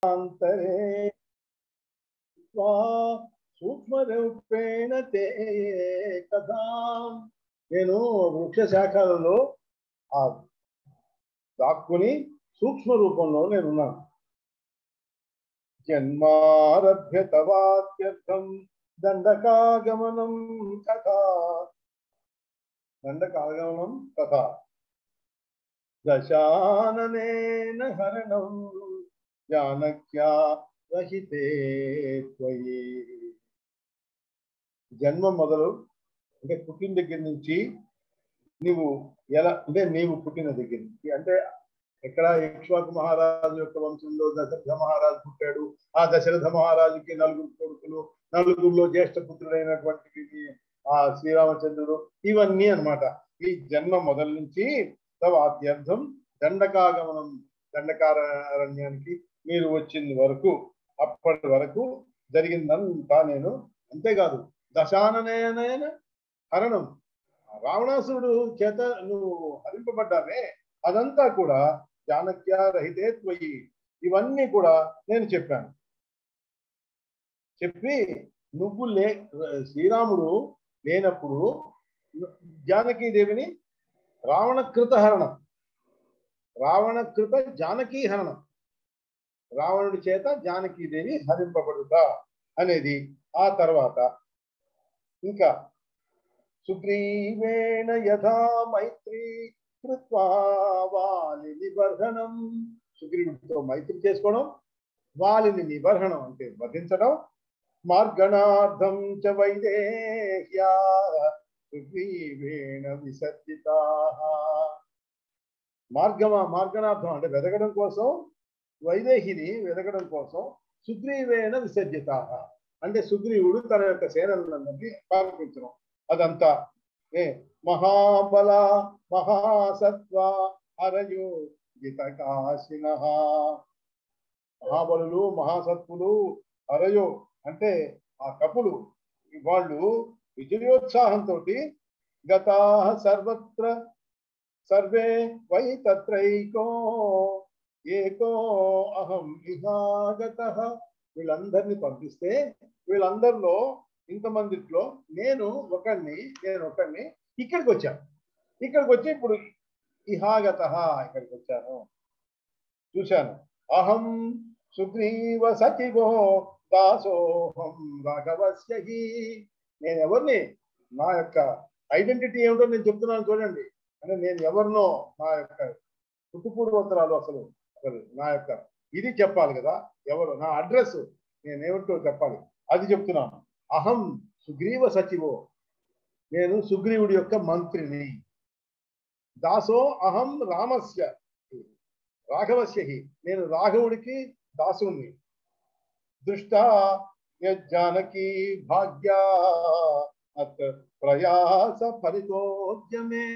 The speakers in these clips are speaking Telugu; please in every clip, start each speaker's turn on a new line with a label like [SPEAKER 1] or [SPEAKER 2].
[SPEAKER 1] అంతరే సూక్ష్మ రూపేణ తే కథా. నేను వృక్ష శాఖలలో ఆ దాక్కుని సూక్ష్మ రూపంలో నేనున్నాను. జన్మారభ్య తవాత్యర్థం దండకాగమనం కథా. దండకాగమనం కథా దశాననేన హరణం జానక్యా రహితే త్వయి. జన్మ మొదలు అంటే పుట్టిన దగ్గర నుంచి నీవు ఎలా అంటే నీవు పుట్టిన దగ్గర నుంచి అంటే ఎక్కడ ఇక్ష్వాకు మహారాజు యొక్క వంశంలో దశరథ మహారాజు పుట్టాడు. ఆ దశరథ మహారాజుకి 4 కొడుకులు, 4గురిలో జ్యేష్ఠ పుత్రుడైనటువంటి ఆ శ్రీరామచంద్రుడు, ఇవన్నీ అన్నమాట. ఈ జన్మ మొదలు నుంచి తవాత్యర్థం దండకాగమనం, దండకారణ్యానికి మీరు వచ్చింది వరకు, అప్పటి వరకు జరిగిందంతా నేను. అంతేకాదు దశాననయనైన హరణం, రావణాసురుడు చేత నువ్వు హరింపబడ్డావే, అదంతా కూడా జానక్య రహితే త్వయి. ఇవన్నీ కూడా నేను చెప్పాను. చెప్పి నువ్వు శ్రీరాముడు లేనప్పుడు జానకీదేవిని రావణకృత హరణం, రావణకృత జానకీ హరణం, రావణుడి చేత జానకీదేవి హరింపబడుతా అనేది. ఆ తర్వాత ఇంకా సుగ్రీవేణ యథా మైత్రి కృత్వా వాలి నిబర్హణం. సుగ్రీవుడితో మైత్రి చేసుకోవడం, వాలిని నిబర్హణం అంటే వధించడం. మార్గణార్థం చ వైదేహ్యా సుగ్రీవేణ విసర్జితా. మార్గణార్థం అంటే వెదగడం కోసం, వైదేహిని వెదగడం కోసం సుగ్రీవేణ విసర్జిత అంటే సుగ్రీవుడు తన యొక్క సేనలందరినీ పాల్పించడం. అదంతా మహాబల మహాసత్వ హరయో జితకాశిన. మహాబలులు, మహాసత్వులు, హరయో అంటే ఆ కపులు, వాళ్ళు విజయోత్సాహంతో గతా సర్వత్ర సర్వే వై తత్రైకో ఏకో అహం ఇహాగతః. వీళ్ళందరినీ పంపిస్తే వీళ్ళందరిలో ఇంతమందిలో నేను ఒకడిని ఇక్కడికి వచ్చాను. ఇక్కడికి వచ్చి ఇప్పుడు ఇహాగతః ఇక్కడికి వచ్చాను, చూశాను. అహం సుగ్రీవ సచివో దాసోహం రాఘవస్య హి. నేను ఎవరిని, నా యొక్క ఐడెంటిటీ ఏమిటో నేను చెప్తున్నాను చూడండి. అంటే నేను ఎవరినో, నా యొక్క పుట్టుపూర్వోత్తరాలు అసలు నా యొక్క ఇది చెప్పాలి కదా, ఎవరు నా అడ్రస్ నేనేమిటో చెప్పాలి, అది చెప్తున్నాను. అహం సుగ్రీవ సచివో, నేను సుగ్రీవుడి యొక్క మంత్రిని. దాసో అహం రామస్య రాఘవస్య హి, నేను రాఘవుడికి దాసుని. దృష్టా యజ్జానకీ భాగ్యా అత్ ప్రయాస ఫలితోద్యమే.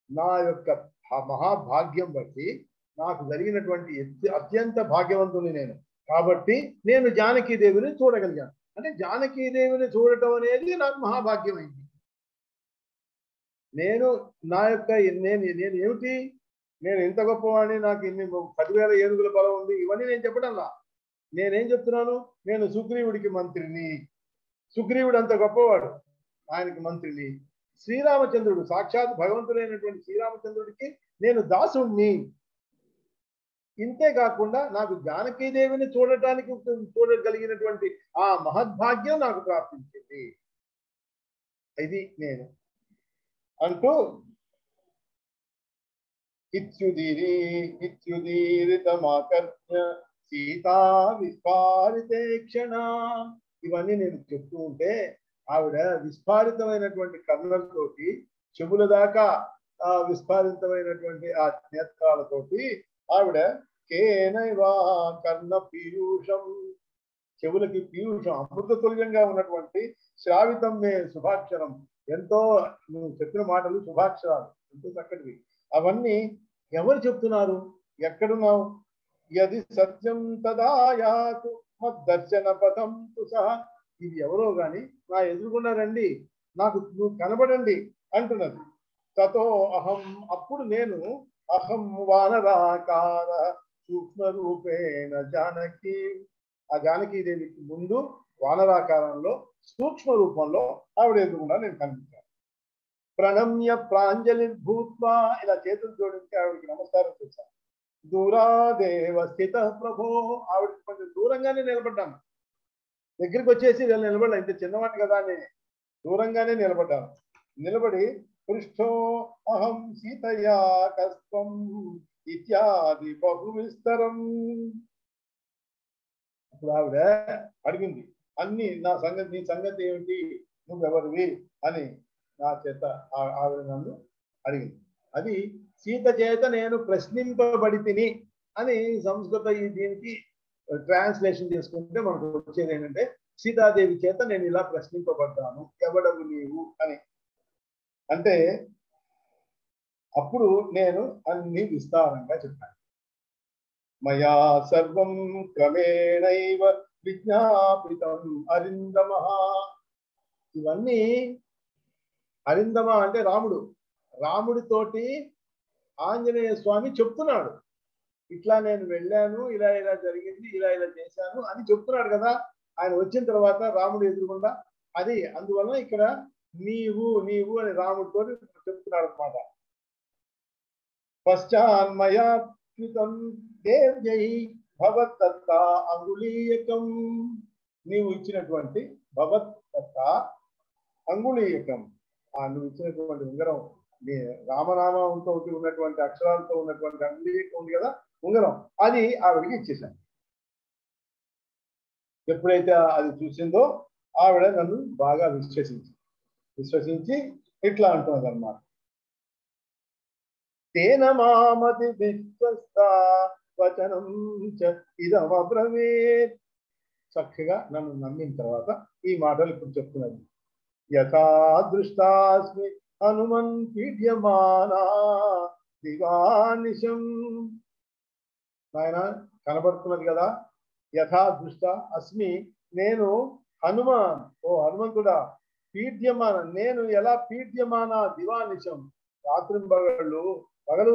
[SPEAKER 1] నా యొక్క మహాభాగ్యం బట్టి నాకు జరిగినటువంటి అత్యంత భాగ్యవంతుని నేను. కాబట్టి నేను జానకీదేవిని చూడగలిగాను. అంటే జానకీదేవిని చూడటం అనేది నాకు మహాభాగ్యమైంది. నేను నా యొక్క నేను ఏమిటి, నేను ఇంత గొప్పవాడిని, నాకు ఇన్ని 10,000 ఏనుగుల బలం ఉంది, ఇవన్నీ నేను చెప్పడంలా. నేనేం చెప్తున్నాను, నేను సుగ్రీవుడికి మంత్రిని. సుగ్రీవుడు అంత గొప్పవాడు, ఆయనకి మంత్రిని. శ్రీరామచంద్రుడు సాక్షాత్ భగవంతుడైనటువంటి శ్రీరామచంద్రుడికి నేను దాసుణ్ణి. ఇంతే కాకుండా నాకు జానకీదేవిని చూడగలిగినటువంటి ఆ మహద్భాగ్యం నాకు ప్రాప్తించింది. ఇది నేను అంటూ ఇత్యుదీరితమాకర్ణ్య సీతా విస్ఫారితే క్షణ. ఇవన్నీ నేను చెప్తూ ఉంటే ఆవిడ విస్ఫారితమైనటువంటి కర్ణలతోటి, చెవుల దాకా విస్ఫారితమైనటువంటి ఆ నేత్రాలతోటి ఆవిడ కేనైవా కర్ణ పీయూషం, చెవులకి పీయూషం అమృత తుల్యంగా ఉన్నటువంటి శ్రావితం మే శుభాక్షరం. ఎంతో నువ్వు చెప్పిన మాటలు శుభాక్షరాలు, ఎంతో చక్కటివి. అవన్నీ ఎవరు చెప్తున్నారు, ఎక్కడున్నావు? యది సత్యం తదాయాతు మద్దర్శన పథం తు సహా. ఇది ఎవరో గాని నా ఎదురుగుండా రండి, నాకు నువ్వు కనబడండి అంటున్నది. తతో అహం, అప్పుడు నేను అహం వానరాకార సూక్ష్మ రూపేణ జానకి. ఆ జానకీదేవికి ముందు వానరాకారంలో సూక్ష్మ రూపంలో ఆవిడ ఎదురుగుండా నేను కనిపించాను. ప్రణమ్య ప్రాంజలి భూత్వా, ఇలా చేతులు జోడించి ఆవిడకి నమస్కారం చేశాను. దూరాదేవ స్థిత ప్రభో, ఆవిడకి కొంచెం దూరంగానే నిలబడ్డాను, దగ్గరికి వచ్చేసి నిలబడ్డా, ఇంత చిన్నవాడిని కదా అని దూరంగానే నిలబడ్డాను. నిలబడి పృష్ఠో అహం సీతయా కస్త్వం ఇత్యాది బహు విస్తరం. అప్పుడు ఆవిడ అడిగింది అన్ని, నా సంగతి, నీ సంగతి ఏమిటి, నువ్వెవరివి అని నా చేత ఆవిడ నన్ను అడిగింది. అది సీత చేత నేను ప్రశ్నింపబడి తిని అని సంస్కృత దీనికి ట్రాన్స్లేషన్ చేసుకుంటే మనకు వచ్చేది ఏంటంటే, సీతాదేవి చేత నేను ఇలా ప్రశ్నింపబడ్డాను, ఎవడవు నీవు అని. అంటే అప్పుడు నేను అన్ని విస్తారంగా చెప్పాను. మయా సర్వం క్రమేణైవ విజ్ఞాపితం అరిందమ. ఇవన్నీ అరిందమ అంటే రాముడు, రాముడితోటి ఆంజనేయ స్వామి చెప్తున్నాడు, ఇట్లా నేను వెళ్ళాను, ఇలా ఇలా జరిగింది, ఇలా ఇలా చేశాను అని చెప్తున్నాడు కదా ఆయన వచ్చిన తర్వాత రాముడు ఎదురుకుండా. అది అందువల్ల ఇక్కడ నీవు నీవు అని రాముడితో చెప్తున్నాడు అనమాట. పశ్చాన్మయా కృతం దేవ్యై భవత్తత్త అంగుళీయకం. నీవు ఇచ్చినటువంటి భవత్తత్త అంగుళీయకం, నువ్వు ఇచ్చినటువంటి ఉంగరం, రామనామంతో ఉన్నటువంటి అక్షరాలతో ఉన్నటువంటి అంగుళీయకం ఉంది కదా ఉంగరం, అది ఆవిడకి ఇచ్చేశాను. ఎప్పుడైతే అది చూసిందో ఆవిడ నన్ను బాగా విశ్వసించి ఇట్లా అంటున్నది అన్నమాట. తేన మామతి విశ్వస్త వచనం చ ఇదమబ్రవీత్. చక్కగా నన్ను నమ్మిన తర్వాత ఈ మాటలు ఇప్పుడు చెప్తున్నది. యథా దృష్టాస్మి హనుమన్ పీడ్యమానా దివానిశం. నాయన కనబడుతున్నది కదా, యథా దృష్ట అస్మి, నేను హనుమాన్, ఓ హనుమంతుడా, పీడ్యమాన, నేను ఎలా పీడ్యమాన దివానిశం, రాత్రి పగలు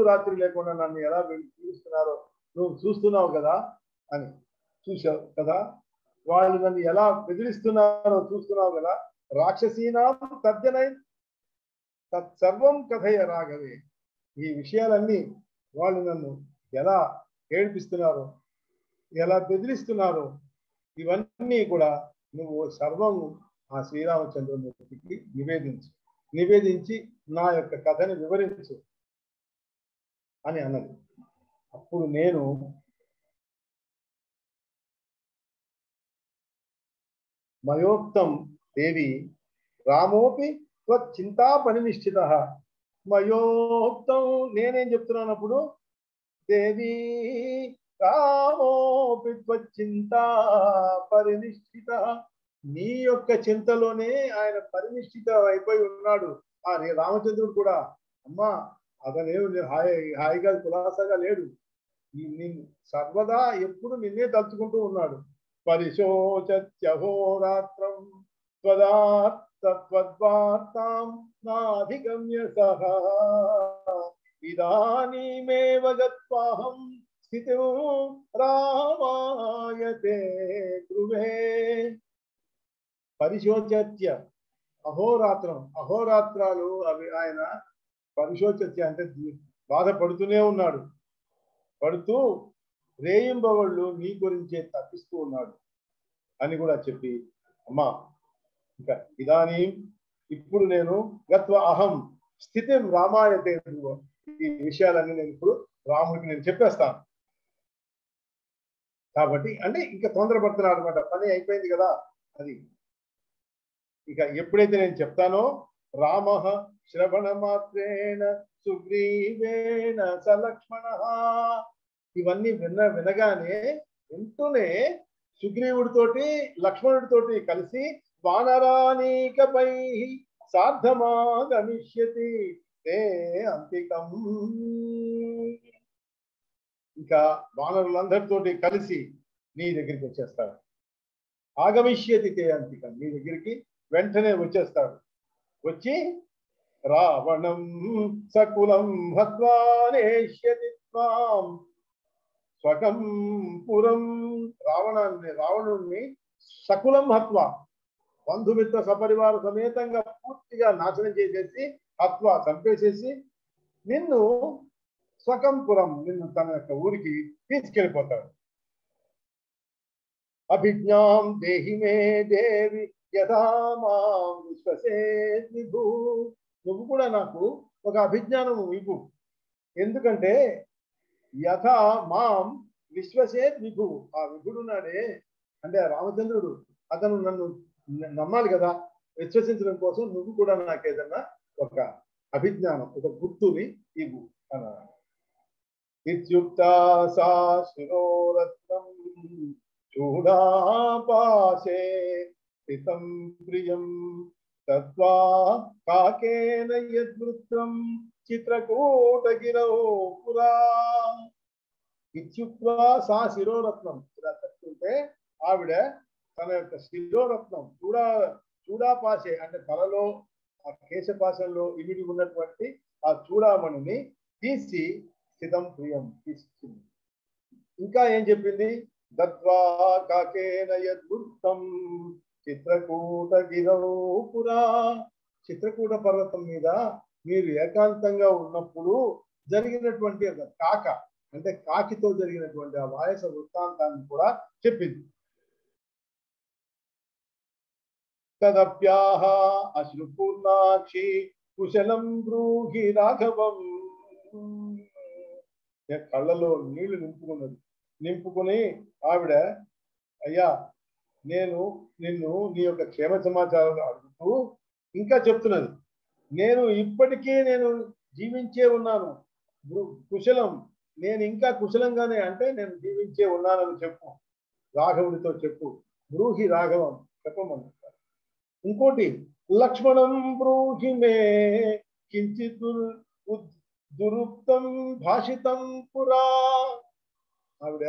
[SPEAKER 1] రాత్రి లేకుండా నన్ను ఎలా పీడిస్తున్నారో నువ్వు చూస్తున్నావు కదా అని. చూసావు కదా, వాళ్ళు నన్ను ఎలా బెదిరిస్తున్నారో చూస్తున్నావు కదా. రాక్షసీనాం తర్జనై తత్సర్వం కథయ రాఘవే. ఈ విషయాలన్నీ వాళ్ళు నన్ను ఎలా ఏడిపిస్తున్నారో, ఎలా బెదిరిస్తున్నారో, ఇవన్నీ కూడా నువ్వు సర్వము ఆ శ్రీరామచంద్రమూర్తికి నివేదించి నా యొక్క కథని వివరించు అని అన్నది. అప్పుడు నేను మయోక్తం దేవి రామోపి త్వచ్చింతా పరినిష్ఠిత. మయోక్తం, నేనేం చెప్తున్నాను అప్పుడు, దేవి రామోపి త్వచ్చింతా పరినిష్ఠిత, నీ యొక్క చింతలోనే ఆయన పరినిష్ఠిత అయిపోయి ఉన్నాడు. రామచంద్రుడు కూడా, అమ్మా అతనేమి హాయిగా కులాసాగా లేడు, సర్వదా ఎప్పుడు నిన్నే తలుచుకుంటూ ఉన్నాడు. పరిశోచత్యహోరాత్రం త్వద్వార్తాం నాధిగమ్య సహ ఇదానీమేవ గత్వాహం స్థితిం రామాయతే ధ్రువే. పరిశోచత్య అహోరాత్రం, అహోరాత్రాలు అవి ఆయన పరిశోచత్య అంటే బాధపడుతూనే ఉన్నాడు, పడుతూ రేయింబవళ్ళు నీ గురించే తప్పిస్తూ ఉన్నాడు అని కూడా చెప్పి, అమ్మా ఇంకా ఇదానీ ఇప్పుడు నేను గత్వ అహం స్థితిం రామాయతే, ఈ విషయాలన్నీ నేను ఇప్పుడు రాముడికి నేను చెప్పేస్తాను. కాబట్టి అంటే ఇంకా తొందరపడుతున్నాడు అనమాట, పని అయిపోయింది కదా అది. ఇక ఎప్పుడైతే నేను చెప్తానో, రామ శ్రవణ మాత్రేణ సుగ్రీవేణ సలక్ష్మణ, ఇవన్నీ వినగానే వెంటనే సుగ్రీవుడితోటి లక్ష్మణుడితోటి కలిసి వానరానీకపై సార్ధమాగమిష్యతి తే అంతికం, ఇంకా వానరులందరితోటి కలిసి నీ దగ్గరికి వచ్చేస్తాడు. ఆగమిష్యతి తే అంతికం, నీ దగ్గరికి వెంటనే వచ్చేస్తాడు. వచ్చి రావణం సకులం హత్వా నేష్యతి త్వాం స్వకం పురం రావణుణ్ణి సకులం హత్వ బంధుమిత్ర సపరివార సమేతంగా పూర్తిగా నాశనం చేసేసి హత్వ చంపేసేసి నిన్ను స్వకంపురం నిన్ను తన యొక్క ఊరికి తీసుకెళ్ళిపోతాడు. అభిజ్ఞాం దేహి మే దేవి యథా మాం విశ్వసేత్ విభు. నువ్వు కూడా నాకు ఒక అభిజ్ఞానము ఇవ్వు. ఎందుకంటే యథా మాం విశ్వసేత్ విభు, ఆ విభుడున్నాడే అంటే రామచంద్రుడు, అతను నన్ను నమ్మాలి కదా, విశ్వసించడం కోసం నువ్వు కూడా నాకు ఏదన్నా ఒక అభిజ్ఞానం, ఒక గుర్తుని ఇవ్వు అన్నాడు. ఇత్యుక్తా సా శిరోరత్నం చూడాపాశే స్థితం ప్రియం తత్వా కాకేన యద్వృత్తం చిత్రకూటగిరౌ పురా. ఇత్యుక్త్వా సా శిరోరత్నం, ఇలా చెప్తుంటే ఆవిడ తన యొక్క శిరోరత్నం చూడాపాశే అంటే తలలో ఆ కేశపాశంలో ఇమిడి ఉన్నటువంటి ఆ చూడామణిని తీసి స్థితం ప్రియం తీసుకుంది. ఇంకా ఏం చెప్పింది? దత్వా కాకేన యద్వృత్తం చిత్రకూటగిరౌ పురా. చిత్రకూట పర్వతం మీద మీరు ఏకాంతంగా ఉన్నప్పుడు జరిగినటువంటి ఒక కాక అంటే కాకితో జరిగినటువంటి ఆ వాయస వృత్తాంతాన్ని కూడా చెప్పింది. తదప్యాహ అశ్రుపూర్ణాక్షి కుశలం బ్రూహి రాఘవం. కళ్ళలో నీళ్లు నింపుకుని ఆవిడ, అయ్యా నేను నిన్ను నీ యొక్క క్షేమ సమాచారాలు అడుగుతూ ఇంకా చెప్తున్నది, నేను ఇప్పటికీ నేను జీవించే ఉన్నాను, కుశలం, నేను ఇంకా కుశలంగానే అంటే నేను జీవించే ఉన్నానని చెప్పు, రాఘవుడితో చెప్పు, బ్రూహి రాఘవం చెప్పమని. ఇంకోటి లక్ష్మణం బ్రూహి మే కించిత్ దురుక్తం భాషితం పురా. ఆవిడ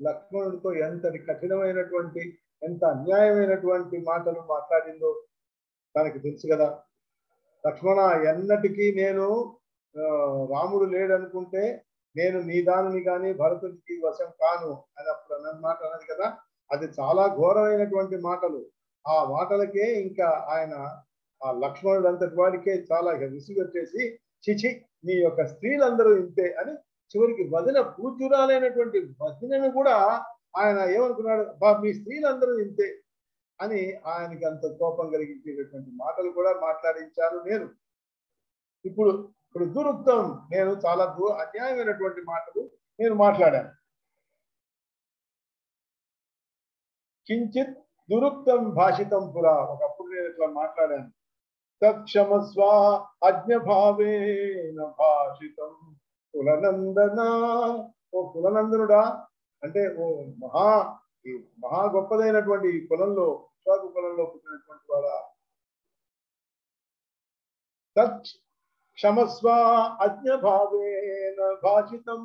[SPEAKER 1] లక్ష్మణుడితో ఎంతటి కఠినమైనటువంటి ఎంత అన్యాయమైనటువంటి మాటలు మాట్లాడిందో తనకి తెలుసు కదా. లక్ష్మణ, ఎన్నటికీ నేను రాముడు లేడనుకుంటే నేను నీ దానిని కానీ భరతుడికి వశం కాను అని అప్పుడు అన్నమాట అన్నది కదా. అది చాలా ఘోరమైనటువంటి మాటలు. ఆ మాటలకే ఇంకా ఆయన ఆ లక్ష్మణుడు అంతటి వాడికే చాలా విసుగొచ్చేసి చిచి నీ యొక్క స్త్రీలందరూ ఇంతే అని చివరికి వదిన పూజ్యురాలైనటువంటి వదినను కూడా ఆయన ఏమనుకున్నాడు, మీ స్త్రీలందరూ ఇంతే అని ఆయనకి అంత కోపం కలిగించేటటువంటి మాటలు కూడా మాట్లాడించాను నేను. ఇప్పుడు దురుక్తం, నేను చాలా అన్యాయమైనటువంటి మాటలు నేను మాట్లాడాను. కించిత్ దురుక్తం భాషితం పురా, ఒకప్పుడు నేను ఇట్లా మాట్లాడాను. తత్క్షమస్వ అజ్ఞభావేన భాషితం కులనందన. ఓ కులనందనుడా అంటే ఓ మహా గొప్పదైనటువంటి కులంలో విశ్వాకు కులంలో పుట్టినటువంటి వాడా, తత్ క్షమస్వ అజ్ఞభావేన భాషితం,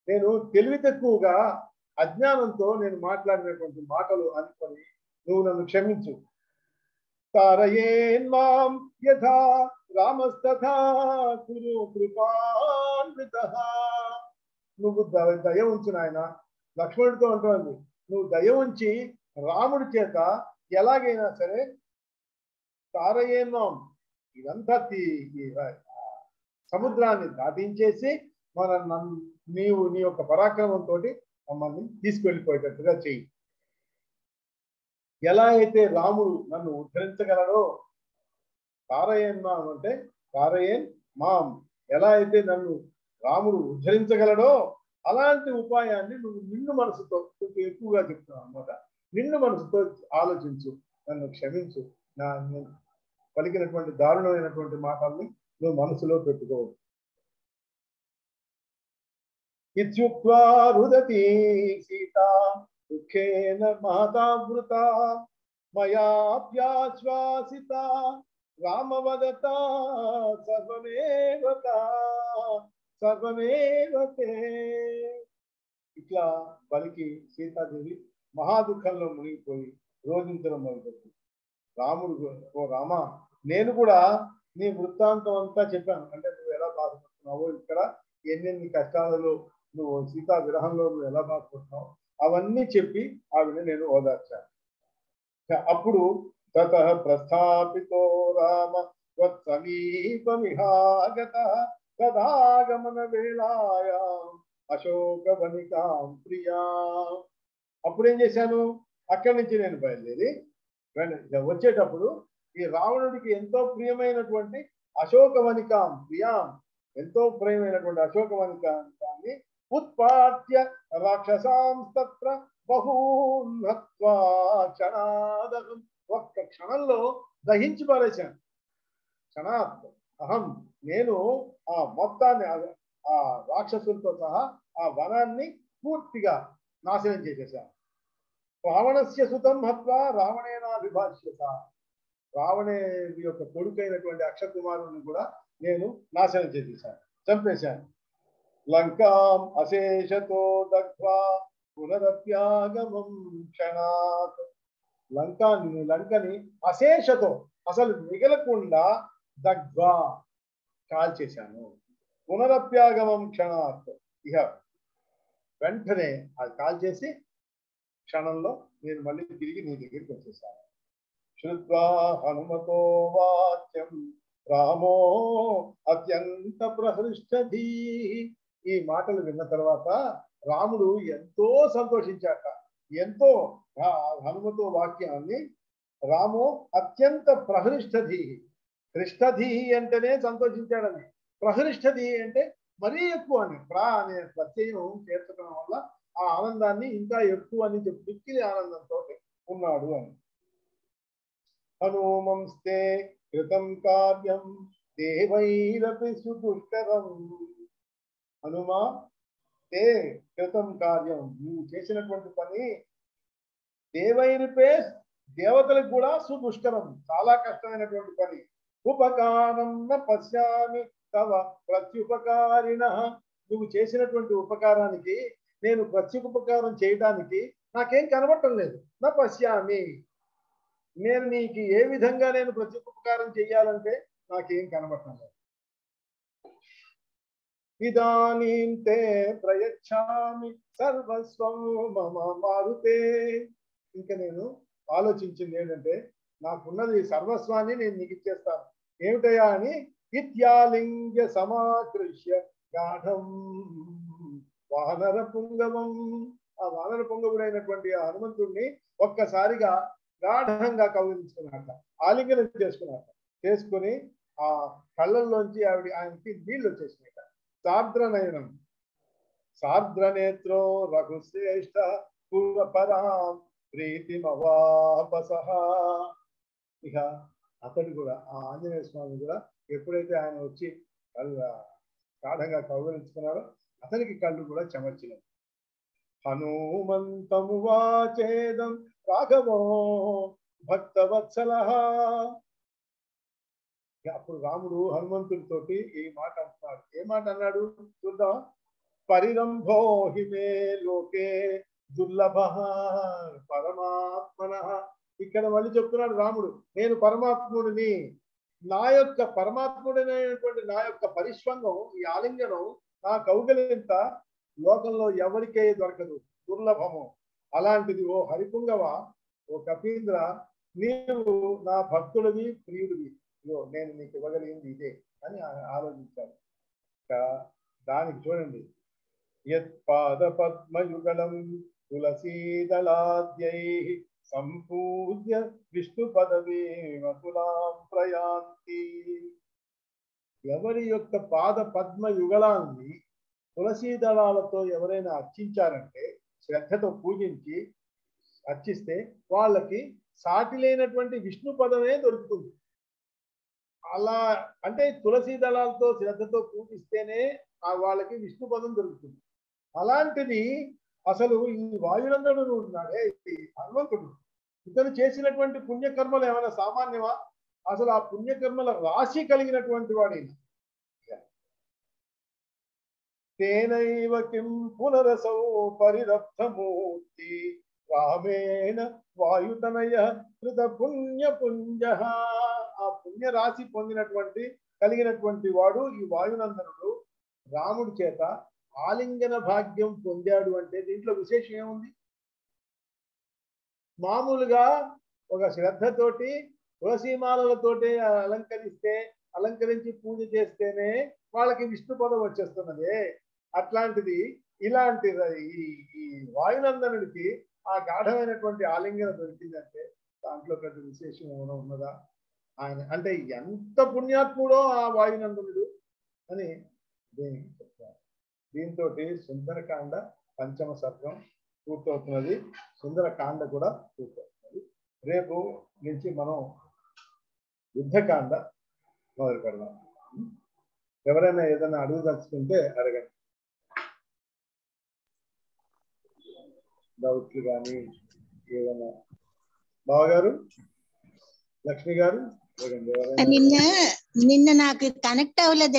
[SPEAKER 1] నేను తెలివి తక్కువగా అజ్ఞానంతో నేను మాట్లాడినటువంటి మాటలు అనుకొని నువ్వు నన్ను క్షమించు. తారయేన్మాం యథా రామస్తథా కురు కృపాన్వితః. నువ్వు దయ ఉంచు నాయన, లక్ష్మణుడితో అంటుంది, నువ్వు దయ ఉంచి రాముడి చేత ఎలాగైనా సరే తారయేన్మాం, ఇదంతా సముద్రాన్ని దాటించేసి నీవు నీ యొక్క పరాక్రమంతో మమ్మల్ని తీసుకెళ్ళిపోయేటట్టుగా చెయ్యి. ఎలా అయితే రాముడు నన్ను ఉద్ధరించగలడో, తారయేన్ మాం అంటే తారయేన్ మాం, ఎలా అయితే నన్ను రాముడు ఉద్ధరించగలడో అలాంటి ఉపాయాన్ని నువ్వు నిన్ను మనసుతో, కొంచెం ఎక్కువగా చెప్తున్నావు అన్నమాట, నిన్ను మనసుతో ఆలోచించు, నన్ను క్షమించు, నేను పలికినటువంటి దారుణమైనటువంటి మాటల్ని నువ్వు మనసులో పెట్టుకోవు. ఇత్యుక్త్వా రుదతి సీత దుఃఖేన మహతావృత మయాప్యాశ్వాసిత రామవదత సర్వమేవతే. ఇట్లా పలికి సీతాదేవి మహాదుఃఖంలో మునిగిపోయి రోధించడం మొదలుపెట్టింది. రాముడు, ఓ రామ, నేను కూడా నీ వృత్తాంతం అంతా చెప్పాను, అంటే నువ్వు ఎలా బాధపడుతున్నావో, ఇక్కడ ఎన్నెన్ని కష్టాలలో నువ్వు సీతా విరహంలో నువ్వు ఎలా బాధపడుతున్నావు అవన్నీ చెప్పి ఆవిడ నేను ఓదార్చాను. అప్పుడు తత ప్రస్థాపితో రామ సమీపమిహాగత తదాగమన వేళాయా అశోకవనికాం ప్రియా. అప్పుడేం చేశాను, అక్కడి నుంచి నేను బయలుదేరి వచ్చేటప్పుడు ఈ రావణుడికి ఎంతో ప్రియమైనటువంటి అశోకవనికాం ప్రియాం, ఎంతో ప్రియమైనటువంటి అశోకవనికాన్ని ఉత్పాట్య రాక్షసాంస్తత్ర బహూన్హత్వా క్షణాదహం, ఒక్క క్షణంలో దహించి పారేశాను. క్షణాత్ అహం, నేను ఆ మొత్తాన్ని ఆ రాక్షసులతో సహా ఆ వనాన్ని పూర్తిగా నాశనం చేసేశాను. రావణస్య సుతం హత్వా రావణేనాభిభాష్యత, రావణుడి యొక్క కొడుకైనటువంటి అక్షకుమారుని కూడా నేను నాశనం చేసేశాను, చంపేశాను. లంకాం అశేషతో దగ్ధ్వా పునరప్యాగమం క్షణాత్, లంకని అశేషతో అసలు మిగలకుండా దగ్ధ్వా కాల్చేశాను. పునరప్యాగమం క్షణాత్, ఇహ వెంటనే అది కాల్చేసి క్షణంలో నేను మళ్ళీ తిరిగి నీ దగ్గరికి వచ్చేసాను. శ్రుత్వా హనుమతో వాక్యం రామో అత్యంత ప్రహృష్టధీ, ఈ మాటలు విన్న తర్వాత రాముడు ఎంతో సంతోషించాక, ఎంతో హనుమతో వాక్యాన్ని రామో అత్యంత ప్రహృష్టధీ, హృష్టధీ అంటేనే సంతోషించాడని, ప్రహృష్టధీ అంటే మరీ ఎక్కువ అని, అనే ప్రత్యయం చేర్చడం వల్ల ఆ ఆనందాన్ని ఇంకా ఎక్కువ అని చెప్పి మిక్కిలి ఆనందంతో ఉన్నాడు అని. హనుమంస్తే కృతం కార్యం దేవైరపి సుదుష్కరం, హనుమా తే కృతం కార్యం, నువ్వు చేసినటువంటి పని దేవైరిపే, దేవతలకు కూడా సుదుష్కరం, చాలా కష్టమైనటువంటి పని. ఉపకారం న పశ్యామి తవ ప్రత్యుపకారిణ, నువ్వు చేసినటువంటి ఉపకారానికి నేను ప్రత్యుపకారం చేయడానికి నాకేం కనబడటం లేదు. నా పశ్యామి, నేను నీకు ఏ విధంగా నేను ప్రత్యుపకారం చేయాలంటే నాకేం కనబడటం లేదు. ఇదానీం తే ప్రయచ్ఛామి సర్వస్వం మమ మారుతే, ఇంకా నేను ఆలోచించింది ఏంటంటే నాకున్నది సర్వస్వాన్ని నేను నీకు ఇచ్చేస్తాను. ఏమిటయా అని ఇత్యాలింగ్య సమాకృష్య గాఢం వానర పుంగవం, ఆ వానర పుంగవుడైనటువంటి ఆ హనుమంతుడిని ఒక్కసారిగా గాఢంగా కౌగిలించుకున్నాక, ఆలింగనం చేసుకుని ఆ కళ్ళల్లోంచి ఆయనకి నీళ్లు వచ్చేసినాయి. సార్ద్రనయనం సార్ద్రనేత్రో రఘుశ్రేష్ఠ పూర్వపరాం ప్రీతిమవాపసః, ఇక అతడు కూడా ఆ ఆంజనేయ స్వామి కూడా ఎప్పుడైతే ఆయన వచ్చి గాఢంగా కౌగిలించుకున్నారో అతనికి కళ్ళు కూడా చెమర్చినాయి. హనుమంతము వాచేదం రాఘవో భక్తవత్సలః, అప్పుడు రాముడు హనుమంతుడితోటి ఈ మాట అంటున్నాడు. ఏ మాట అన్నాడు చూద్దాం. పరిరంభో హిమే లోకే దుర్లభ పరమాత్మనః, ఇక్కడ మళ్ళీ చెప్తున్నాడు రాముడు, నేను పరమాత్ముడిని, నా యొక్క పరమాత్ముడైనటువంటి నా యొక్క పరిష్వంగం, ఈ ఆలింగనం, నా కౌగలింత లోకంలో ఎవరికే దొరకదు, దుర్లభము. అలాంటిది ఓ హరిపుంగవ, ఓ కపీంద్ర, నీవు నా భక్తుడివి, ప్రియుడివి, నేను నీకు ఇవ్వగలిగింది ఇదే అని ఆలోచించాను. దానికి చూడండి, యత్పాద పద్మయుగళం తులసీదళాద్యై సంపూజ్య విష్ణు పదవీ మతులాం ప్రయాంతి, ఎవరి యొక్క పాద పద్మ యుగళాన్ని తులసీ దళాలతో ఎవరైనా అర్చించారంటే, శ్రద్ధతో పూజించి అర్చిస్తే వాళ్ళకి సాటి లేనటువంటి విష్ణు పదమే దొరుకుతుంది. అలా అంటే తులసీ దళాలతో శ్రద్ధతో పూజిస్తేనే వాళ్ళకి విష్ణు పదం దొరుకుతుంది. అలాంటిది అసలు ఈ వాయునందనుడు ఉన్నాడే హనుమంతుడు, ఇతను చేసినటువంటి పుణ్యకర్మలు ఏమైనా సామాన్యమా? అసలు ఆ పుణ్యకర్మల రాశి కలిగినటువంటి వాడైనా. తేనైవ కిం పునరసౌ పరిరబ్ధమూర్తి రామేణ వాయుతనయ కృత పుణ్యపుంజ, ఆ పుణ్య రాశి పొందినటువంటి కలిగినటువంటి వాడు ఈ వాయునందనుడు రాముడి చేత ఆలింగన భాగ్యం పొందాడు అంటే దీంట్లో విశేషం ఏముంది? మామూలుగా ఒక శ్రద్ధతోటి తులసీమాలతోటి అలంకరించి పూజ చేస్తేనే వాళ్ళకి విష్ణు పదం వచ్చేస్తున్నదే. అట్లాంటిది ఇలాంటి ఈ వాయునందనుడికి ఆ గాఢమైనటువంటి ఆలింగన దొరికిందంటే దాంట్లో పెద్ద విశేషం ఏమైనా ఉన్నదా? ఆయన అంటే ఎంత పుణ్యాత్ముడో ఆ వాయునందనుడు అని దీనికి చెప్తారు. దీంతో సుందరకాండ పంచమ సర్గం పూర్తవుతున్నది. సుందరకాండ కూడా పూర్తవుతున్నది. రేపు నుంచి మనం యుద్ధకాండ మొదలు పెడదాం. ఎవరైనా ఏదైనా అడుగుదలుచుకుంటే అడగండి. డౌట్లు కానీ ఏదైనా. బావగారు, లక్ష్మి గారు,
[SPEAKER 2] నిన్న నాకు కనెక్ట్ అవ్వలేదు.